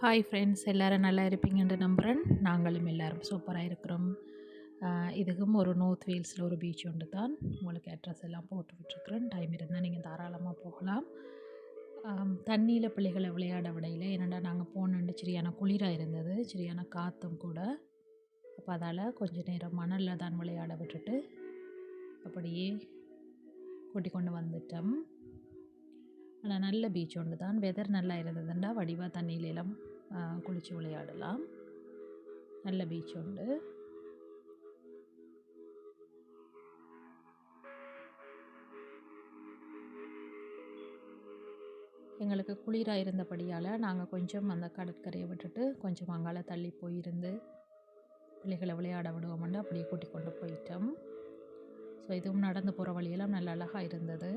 Hi friends, எல்லோரும் நல்லா இருப்பீங்கன்னு நம்புகிறேன். நாங்களும் எல்லோரும் சூப்பராக இருக்கிறோம். இதுக்கும் ஒரு நார்த் வேல்ஸில் ஒரு பீச் உண்டு தான். உங்களுக்கு அட்ரஸ் எல்லாம் போட்டு விட்டுருக்குறேன். டைம் இருந்தால் நீங்கள் தாராளமாக போகலாம். தண்ணியில் பிள்ளைகளை விளையாட விடையில் என்னடா நாங்கள் போனோண்டு சரியான குளிராக இருந்தது, சரியான காற்றும் கூட. அப்போ அதால் கொஞ்சம் நேரம் மணலில் தான் விளையாட விட்டுட்டு அப்படியே கூட்டி கொண்டு வந்துட்டோம். ஆனால் நல்ல பீச் ஒன்று தான். வெதர் நல்லா இருந்ததுண்டா வடிவாக தண்ணியிலெல்லாம் குளித்து விளையாடலாம். நல்ல பீச் உண்டு. எங்களுக்கு குளிராக இருந்தபடியால் நாங்கள் கொஞ்சம் அந்த கடற்கரையை விட்டுட்டு கொஞ்சம் அங்கால தள்ளி போயிருந்து பிள்ளைகளை விளையாட விடுவோம்னு அப்படியே கூட்டி கொண்டு போயிட்டோம். ஸோ இதுவும் நடந்து போகிற வழியெல்லாம் நல்ல அழகாக இருந்தது.